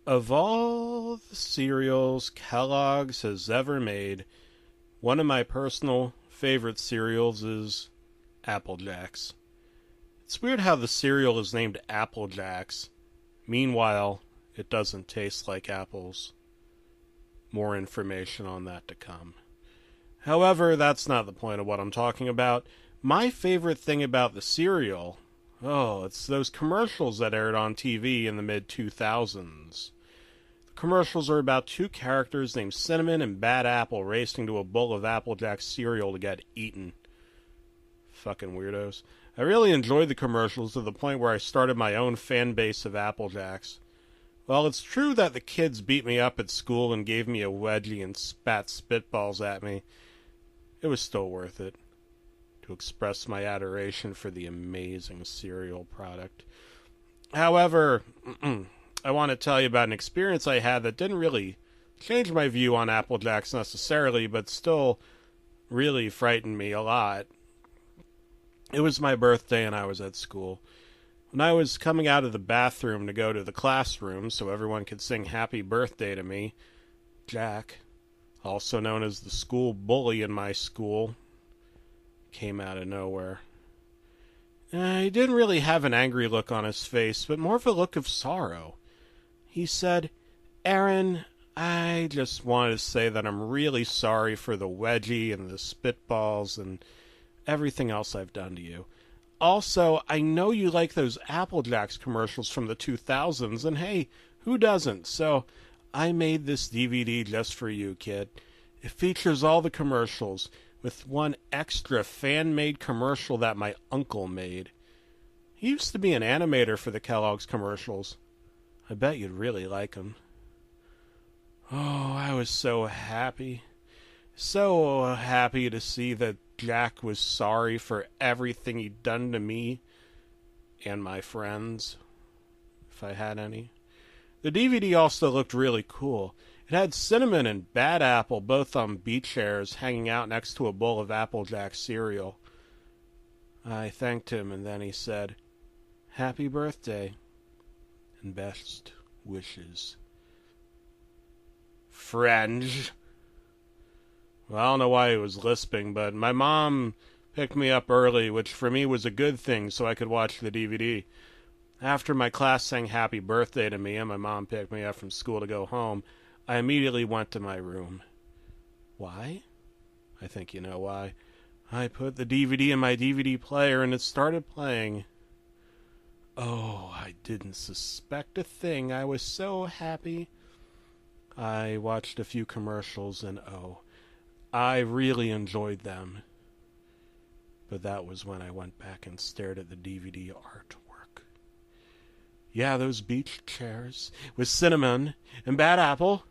Of all the cereals Kellogg's has ever made, one of my personal favorite cereals is Apple Jacks. It's weird how the cereal is named Apple Jacks. Meanwhile, it doesn't taste like apples. More information on that to come. However, that's not the point of what I'm talking about. My favorite thing about the cereal, it's those commercials that aired on TV in the mid-2000s. The commercials are about two characters named Cinnamon and Bad Apple racing to a bowl of Apple Jacks cereal to get eaten. Fucking weirdos. I really enjoyed the commercials to the point where I started my own fan base of Apple Jacks. Well, it's true that the kids beat me up at school and gave me a wedgie and spat spitballs at me. It was still worth it to express my adoration for the amazing cereal product. However, I want to tell you about an experience I had that didn't really change my view on Apple Jacks necessarily, but still really frightened me a lot. It was my birthday and I was at school. When I was coming out of the bathroom to go to the classroom so everyone could sing happy birthday to me, Jack, also known as the school bully in my school, came out of nowhere. He didn't really have an angry look on his face, but more of a look of sorrow. He said, "Aaron, I just wanted to say that I'm really sorry for the wedgie and the spitballs and everything else I've done to you. Also, I know you like those Apple Jacks commercials from the 2000s, and hey, who doesn't? So I made this DVD just for you, kid. It features all the commercials, with one extra fan-made commercial that my uncle made. He used to be an animator for the Kellogg's commercials. I bet you'd really like him." Oh, I was so happy. So happy to see that Jack was sorry for everything he'd done to me and my friends, if I had any. The DVD also looked really cool. It had Cinnamon and Bad Apple both on beach chairs hanging out next to a bowl of Apple Jack cereal. I thanked him and then he said, "Happy birthday and best wishes, friend." Well, I don't know why he was lisping, but my mom picked me up early, which for me was a good thing, so I could watch the DVD. After my class sang happy birthday to me and my mom picked me up from school to go home, I immediately went to my room. Why? I think you know why. I put the DVD in my DVD player and it started playing. Oh, I didn't suspect a thing. I was so happy. I watched a few commercials and I really enjoyed them. But that was when I went back and stared at the DVD artwork. Yeah, those beach chairs with Cinnamon and Bad Apple.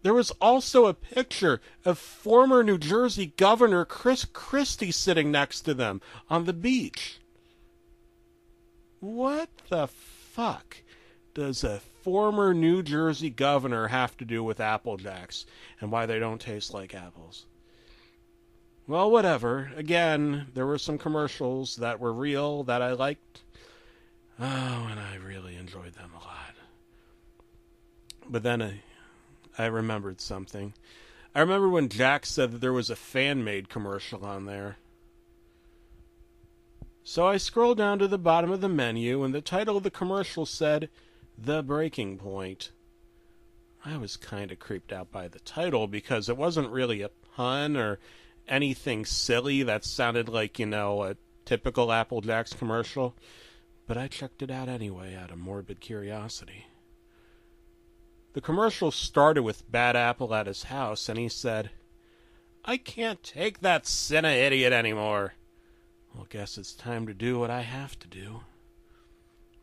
There was also a picture of former New Jersey Governor Chris Christie sitting next to them on the beach. What the fuck does a former New Jersey governor have to do with Apple Jacks and why they don't taste like apples? Well, whatever. Again, there were some commercials that were real that I liked. Oh, and I really enjoyed them a lot. But then I remembered something. I remember when Jack said that there was a fan-made commercial on there. So I scrolled down to the bottom of the menu, and the title of the commercial said, "The Breaking Point." I was kind of creeped out by the title because it wasn't really a pun or anything silly that sounded like, a typical Apple Jacks commercial. But I checked it out anyway out of morbid curiosity. The commercial started with Bad Apple at his house, and he said, "I can't take that sinner idiot anymore. Well, guess it's time to do what I have to do."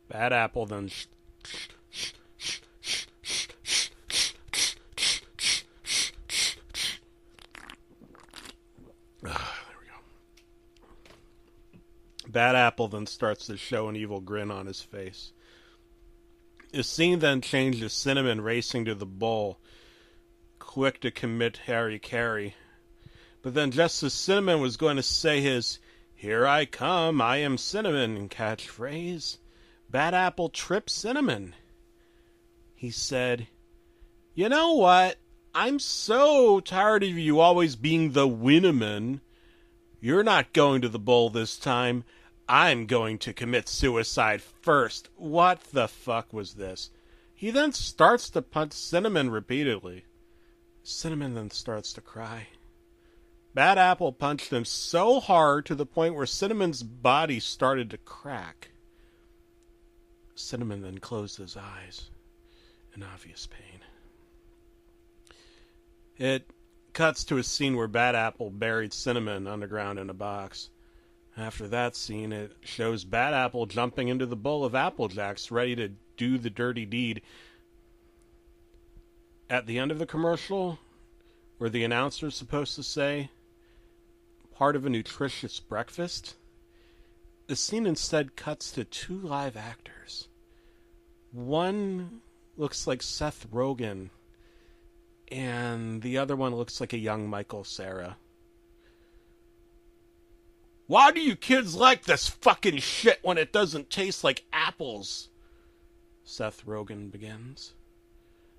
Bad Apple then Bad Apple then starts to show an evil grin on his face. The scene then changed to Cinnamon racing to the bowl, quick to commit Harry-Carry. But then just as Cinnamon was going to say his "Here I come, I am Cinnamon" catchphrase, Bad Apple tripped Cinnamon. He said, "You know what? I'm so tired of you always being the Winneman. You're not going to the bowl this time. I'm going to commit suicide first." What the fuck was this? He then starts to punch Cinnamon repeatedly. Cinnamon then starts to cry. Bad Apple punched him so hard to the point where Cinnamon's body started to crack. Cinnamon then closed his eyes in obvious pain. It cuts to a scene where Bad Apple buried Cinnamon underground in a box. After that scene, it shows Bad Apple jumping into the bowl of Apple Jacks, ready to do the dirty deed. At the end of the commercial, where the announcer's supposed to say, "part of a nutritious breakfast," the scene instead cuts to two live actors. One looks like Seth Rogen, and the other one looks like a young Michael Cera. "Why do you kids like this fucking shit when it doesn't taste like apples?" Seth Rogen begins.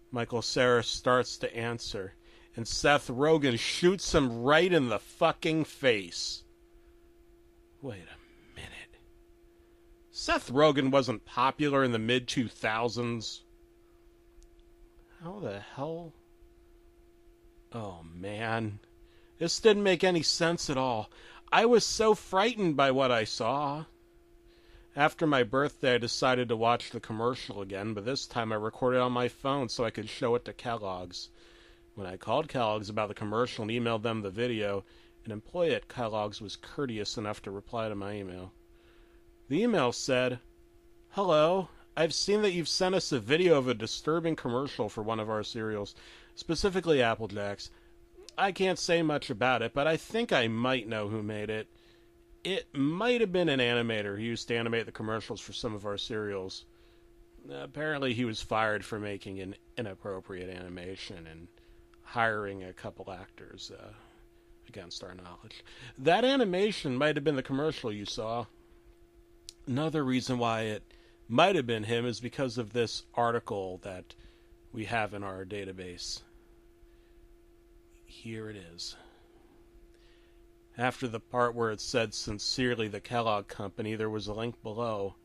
Michael Cera starts to answer, and Seth Rogen shoots him right in the fucking face. Wait a minute. Seth Rogen wasn't popular in the mid-2000s. How the hell? Oh, man. This didn't make any sense at all. I was so frightened by what I saw. After my birthday, I decided to watch the commercial again, but this time I recorded on my phone so I could show it to Kellogg's. When I called Kellogg's about the commercial and emailed them the video, an employee at Kellogg's was courteous enough to reply to my email. The email said, "Hello, I've seen that you've sent us a video of a disturbing commercial for one of our cereals, specifically Apple Jacks. I can't say much about it, but I think I might know who made it. It might have been an animator who used to animate the commercials for some of our cereals. Apparently he was fired for making an inappropriate animation and hiring a couple actors against our knowledge. That animation might have been the commercial you saw. Another reason why it might have been him is because of this article that we have in our database. Here it is." After the part where it said "Sincerely the Kellogg Company," there was a link below.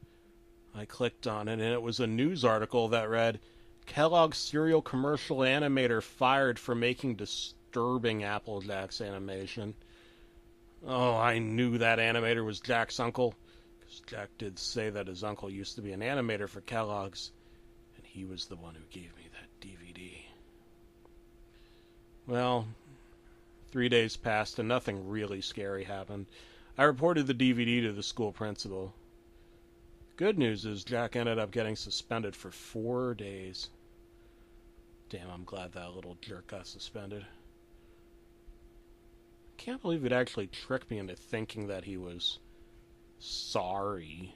I clicked on it, and it was a news article that read, "Kellogg cereal commercial animator fired for making disturbing Apple Jacks animation." Oh, I knew that animator was Jack's uncle, because Jack did say that his uncle used to be an animator for Kellogg's, and he was the one who gave me that DVD. Well, 3 days passed and nothing really scary happened. I reported the DVD to the school principal. Good news is Jack ended up getting suspended for 4 days. Damn, I'm glad that little jerk got suspended. Can't believe it actually tricked me into thinking that he was sorry.